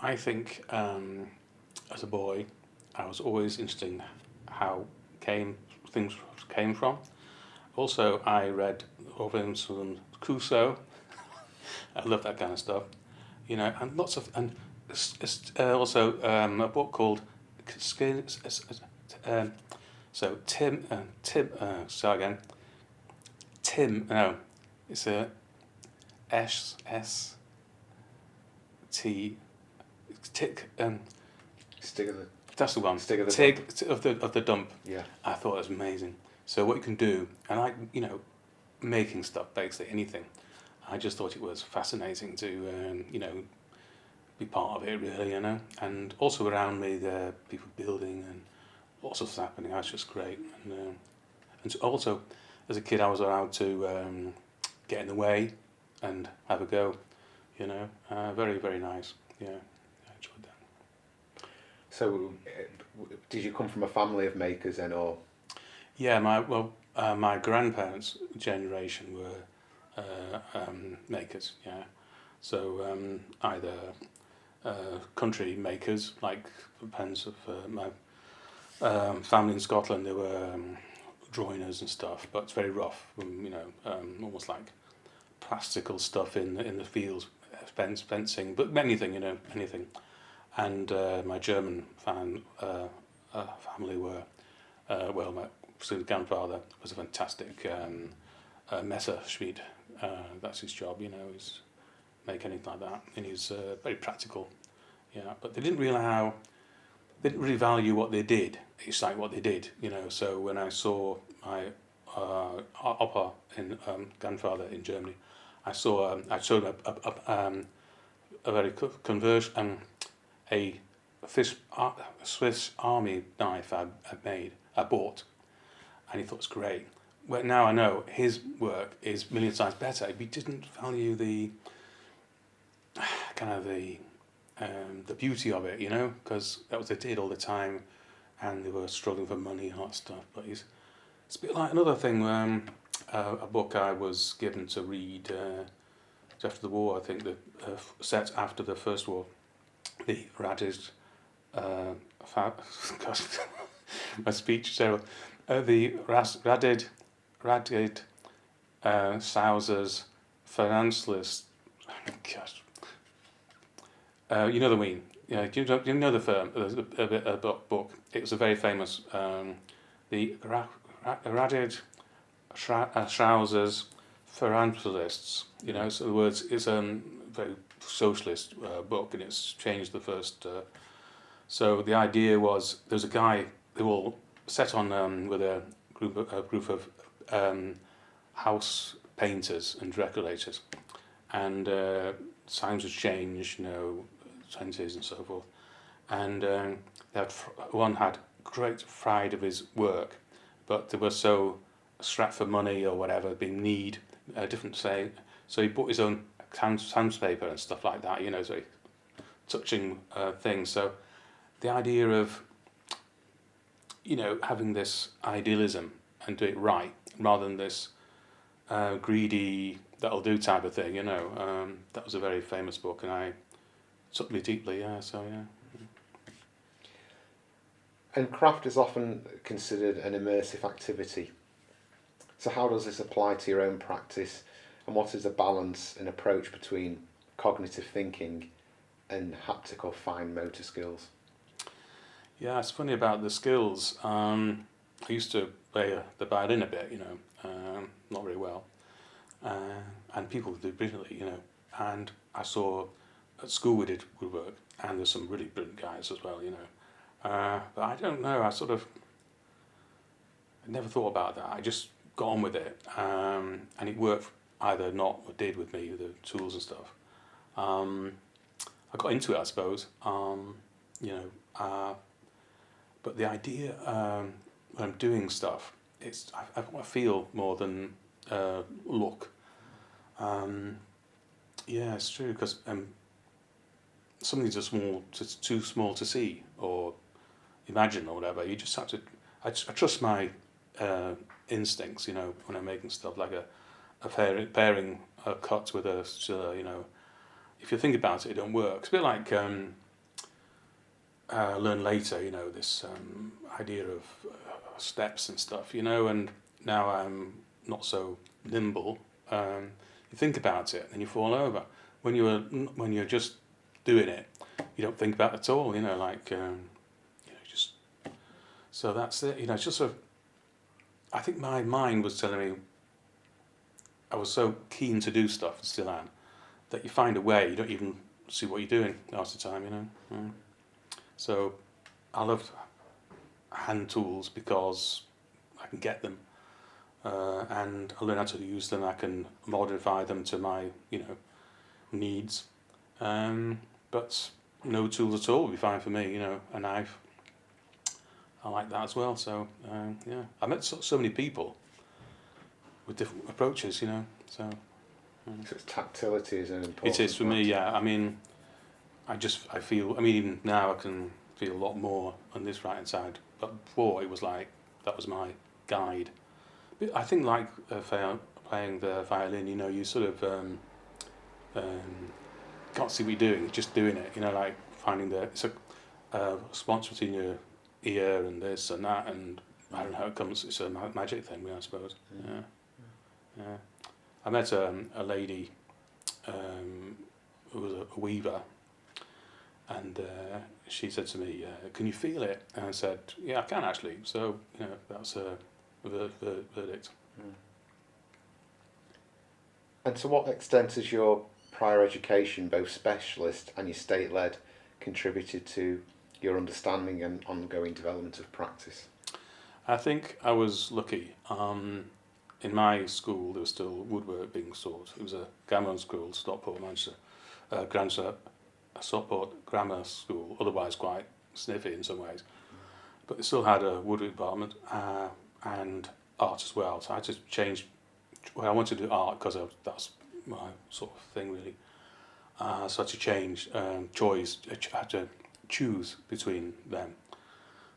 I think as a boy, I was always interested in how things came from. Also, I read Robinson Crusoe. I love that kind of stuff, and lots of also a book called Skin. Um, so Tim. Sorry again. Tim. No, it's a S Tick. Stick of the That's the one. stick of the Tig dump. of the dump. Yeah. I thought it was amazing. So what you can do, and making stuff, basically anything. I just thought it was fascinating to be part of it, really, And also around me, there are people building and lots of stuff happening. That's just great. And so also, as a kid, I was allowed to get in the way and have a go. Very very nice. Yeah, I enjoyed that. So, did you come from a family of makers then, or? Yeah, my grandparents' generation were makers. Yeah, so either country makers, like depends of my family in Scotland. They were joiners and stuff, but it's very rough. Almost like plastical stuff in the fields, fencing, but anything, anything. And my German family were my grandfather was a fantastic Messerschmied. That's his job, is make anything like that, and he's very practical. Yeah, but they didn't really value what they did. It's like what they did, So when I saw my Opa in grandfather in Germany, I showed him a very conversion a Swiss Army knife I bought, and he thought it was great. Well, now I know his work is million times better. He didn't value the kind of the beauty of it, because that was what they did all the time, and they were struggling for money and all that stuff. But it's a bit like another thing. A book I was given to read after the war. I think set after the First War, the Radid. Gosh, my speech is terrible. The Radid Sausers Financialist. Gosh. You know the mean. Yeah, you know the firm, the book. It was a very famous, the Radid Trousers Financialists. So the words is a very socialist book, and it's changed the first. So the idea was there's a guy who all set on with a group of house painters and decorators, and times had changed, 20s and so forth, and one had great pride of his work, but they were so strapped for money or whatever, being need different say, so he bought his own sandpaper and stuff like that, so touching things. So the idea of having this idealism and do it right rather than this greedy that'll do type of thing, that was a very famous book, and I took me deeply. So. And craft is often considered an immersive activity. So how does this apply to your own practice, and what is the balance and approach between cognitive thinking and haptic or fine motor skills? Yeah, it's funny about the skills. I used to play the violin a bit, not very well, and people do brilliantly, And I saw at school we did woodwork, and there's some really brilliant guys as well, But I don't know. I never thought about that. I just got on with it, and it worked either not or did with me, with the tools and stuff. I got into it, I suppose. But the idea when I'm doing stuff, I want to feel more than look. Yeah, it's true, because something's just too small to see or imagine or whatever. You just have to. I trust my instincts, when I'm making stuff like a pairing a cut with a, if you think about it, it don't work. It's a bit like learned later, this idea of steps and stuff, and now I'm not so nimble. You think about it and you fall over. When you're just doing it, you don't think about it at all, just. So that's it, it's just I think my mind was telling me I was so keen to do stuff, and still am, that you find a way, you don't even see what you're doing half the time, So I love hand tools because I can get them, and I learn how to use them. I can modify them to my, needs. But no tools at all would be fine for me, a knife. I like that as well. So yeah, I met so many people with different approaches, So So it's tactility is an important. it is for me. Yeah, I mean, I feel. I mean, even now I can feel a lot more on this right hand side. But before it was like that was my guide. But I think like playing the violin, you sort of can't see what you're doing, just doing it. Like finding it's a response between your ear and this and that, and I don't know how it comes. It's a magic thing, I suppose. Yeah, yeah. I met a lady who was a weaver, and she said to me, "Can you feel it?" And I said, "Yeah, I can actually." So that's a verdict. And to what extent has your prior education, both specialist and your state-led, contributed to your understanding and ongoing development of practice? I think I was lucky. In my school, there was still woodwork being taught. It was a grammar school, Stockport, Manchester, Stockport Grammar School, otherwise quite sniffy in some ways. But it still had a woodwork department and art as well. So I had to change. Well, I wanted to do art because that's my sort of thing, really. So I had to change choice. I had to choose between them.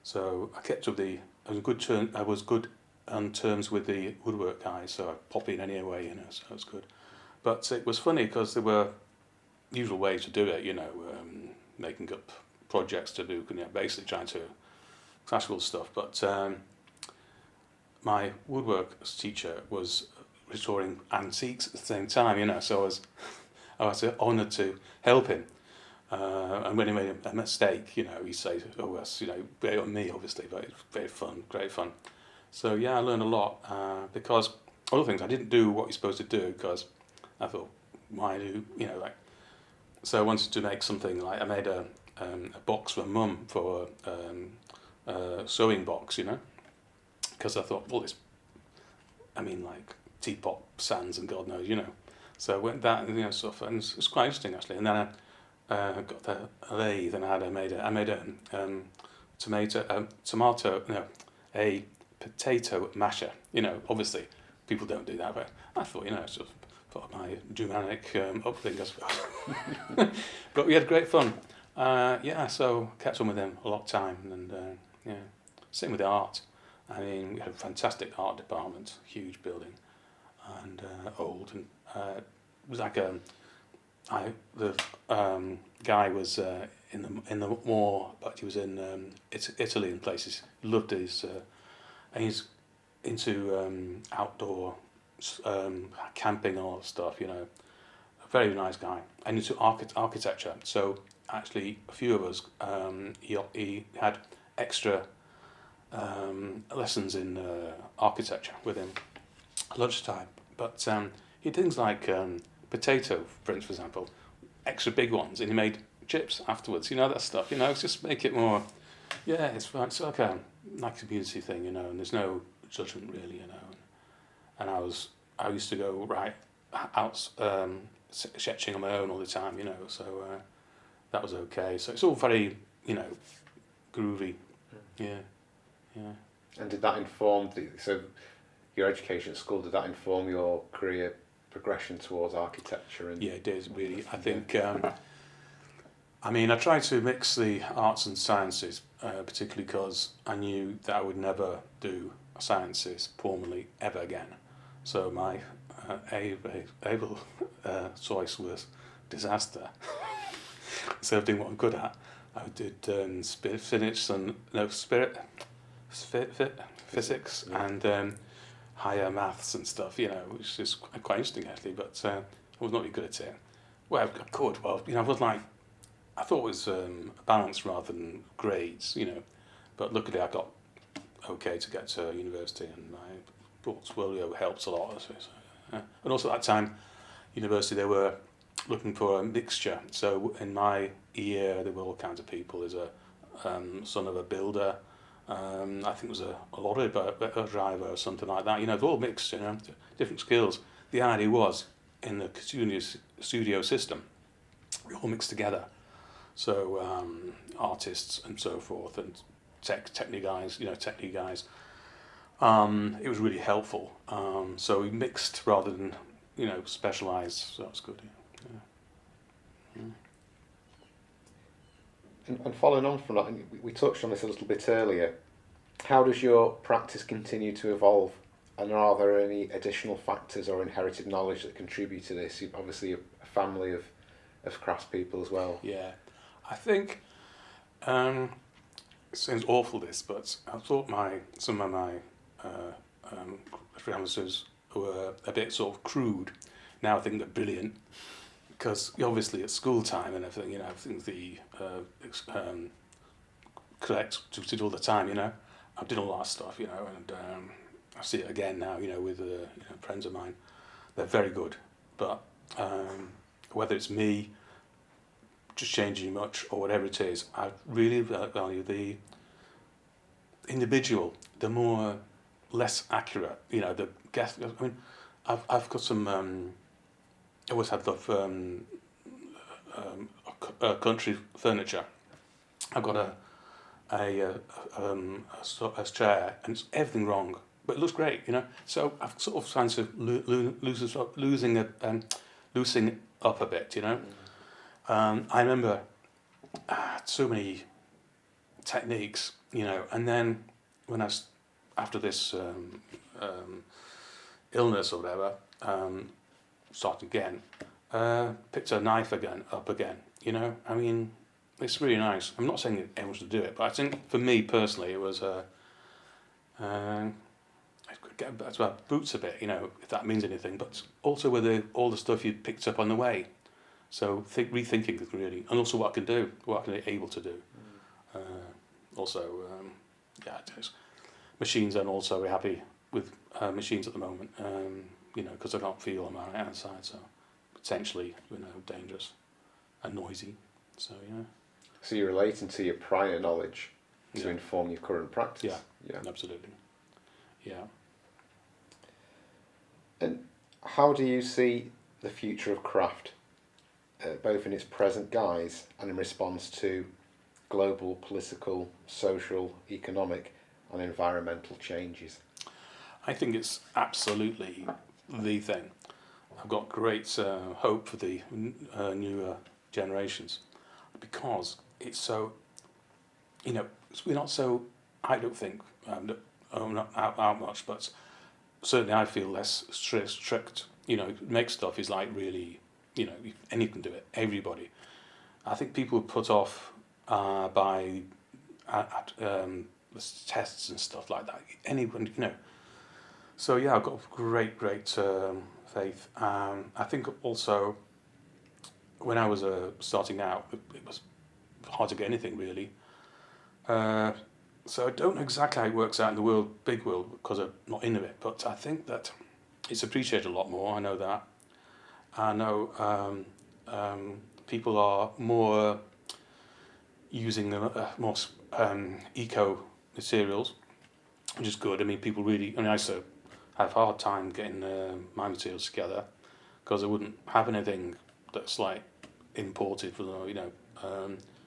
So I kept up I was good on terms with the woodwork guys, so I'd pop in anyway, so it was good. But it was funny because there were usual ways to do it, making up projects to do, basically trying to classical stuff. But my woodwork teacher was restoring antiques at the same time, so I was honoured to help him. And when he made a mistake, he'd say, "Oh, that's great on me, obviously," but it's very fun, great fun. So yeah, I learned a lot because other things I didn't do what you're supposed to do because I thought, why do So I wanted to make something like I made a box for Mum for a sewing box, because I thought, well, like teapot sands and God knows, So I went that stuff, and it's quite interesting actually. And then I got the lathe, and I made a potato masher. Obviously people don't do that, but I thought, it's sort of part of my Germanic upbringing, I suppose. But we had great fun. So kept on with them a lot of time, and same with the art. I mean, we had a fantastic art department, huge building, and old, and it was like the guy was in the war, but he was in Italy and places. Loved his, and he's into outdoor camping and all that stuff. A very nice guy, and into architecture. So actually, a few of us, he had extra lessons in architecture with him at lunchtime. But he did things like potato prints, for example, extra big ones, and he made chips afterwards. That stuff. Just make it more. Yeah, it's like a community thing, and there's no judgment really, And I used to go right out sketching on my own all the time, So that was okay. So it's all very, groovy. Yeah. And did that inform your education at school? Did that inform your career progression towards architecture? And yeah, it did really. I think. I tried to mix the arts and sciences, particularly because I knew that I would never do sciences formally ever again. So my able choice was disaster. Instead of doing what I'm good at, I did physics Yeah. and higher maths and stuff, which is quite interesting actually, but I was not really good at it. Well, I could, I was like, I thought it was balance rather than grades, but luckily I got okay to get to university, and my portfolio helps a lot. And also at that time, university, they were looking for a mixture. So in my year, there were all kinds of people. There's a son of a builder. I think it was a lorry driver or something like that. They're all mixed, different skills. The idea was, in the studio system, we all mixed together. So artists and so forth, and technique guys. It was really helpful. So we mixed rather than specialised. So that's good. Yeah. And following on from that, and we touched on this a little bit earlier, how does your practice continue to evolve? And are there any additional factors or inherited knowledge that contribute to this? You're obviously a family of craftspeople as well. Yeah, I think it sounds awful this, but I thought some of my references were a bit sort of crude. Now I think they're brilliant, because obviously at school time and everything, I think the correct to all the time, I did all that stuff, and I see it again now, with friends of mine. They're very good, but whether it's me just changing much or whatever it is, I really value the individual, the more less accurate, the guess. I mean, I've got some. I always had the country furniture. I've got a chair, and it's everything wrong, but it looks great, So I've sort of trying to loosening up a bit, I remember I had so many techniques, and then when after this illness or whatever, started again, picked a knife up again, I mean, it's really nice. I'm not saying that everyone should do it, but I think for me personally, it was get back to our boots a bit, if that means anything, but also with all the stuff you picked up on the way. So rethinking it really, and also what I can do, what I can be able to do. Machines. I'm also very happy with machines at the moment, because I can't feel on my right hand side, so potentially dangerous and noisy. So So you're relating to your prior knowledge to inform your current practice. Yeah, absolutely. Yeah. And how do you see the future of craft, both in its present guise and in response to global, political, social, economic, and environmental changes? I think it's absolutely the thing. I've got great hope for the newer generations, because it's so, we're not so, I don't think, not out much, but certainly I feel less strict. Make stuff is like really, anyone can do it, everybody. I think people are put off by tests and stuff like that. Anyone, So yeah, I've got great faith. I think also when I was starting out, it was hard to get anything really. So I don't know exactly how it works out in the big world, because I'm not into it. But I think that it's appreciated a lot more. I know that. I know people are more using more eco materials, which is good. I mean, people really. I used to have a hard time getting my materials together, because I wouldn't have anything that's like imported from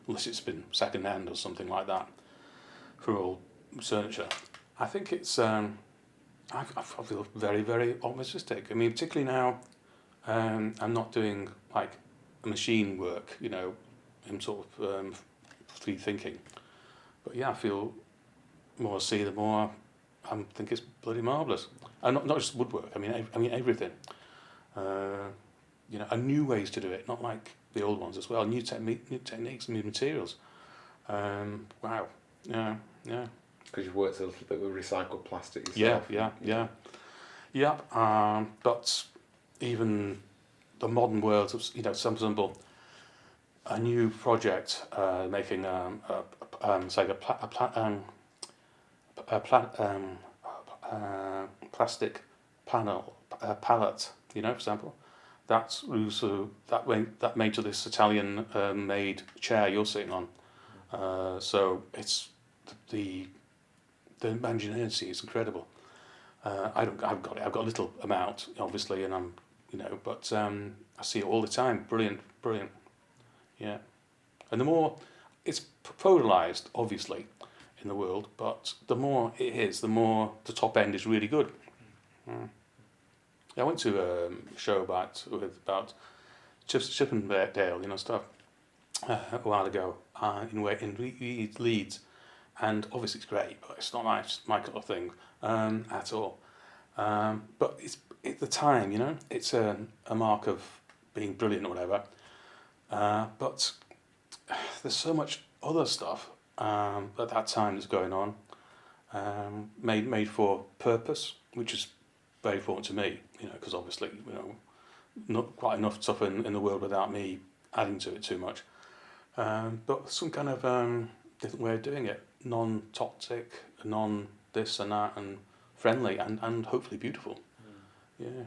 unless it's been second hand or something like that for all furniture. I think it's I feel very, very optimistic. I mean, particularly now, I'm not doing like a machine work, I'm sort of free thinking. But yeah, I feel more I see, the more I think it's bloody marvellous. And not just woodwork. I mean everything. And new ways to do it, not like the old ones as well. New techniques, new materials. Wow. Yeah. Yeah. Because you've worked a little bit with recycled plastic Yeah. yourself. Yeah. Yeah. Yeah. But even the modern world of, you know, some example, a new project making say plastic pallet, you know, for example. That's also that made to this Italian made chair you're sitting on. So it's the ingenuity is incredible. I've got it. I've got a little amount, obviously, and I'm, you know, but I see it all the time. Brilliant, brilliant. Yeah, and the more it's polarized, obviously, in the world, but the more it is, the more the top end is really good. Mm. Yeah, I went to a show about Chippendale, you know, stuff a while ago in Leeds, and obviously it's great, but it's not my kind of thing at all. But it's the time, you know, it's a mark of being brilliant or whatever. But there's so much other stuff at that time that's going on, made for purpose, which is very important to me, you know, because obviously, you know, not quite enough stuff in the world without me adding to it too much. But some kind of different way of doing it, non-toxic, non this and that, and friendly, and hopefully beautiful. Yeah.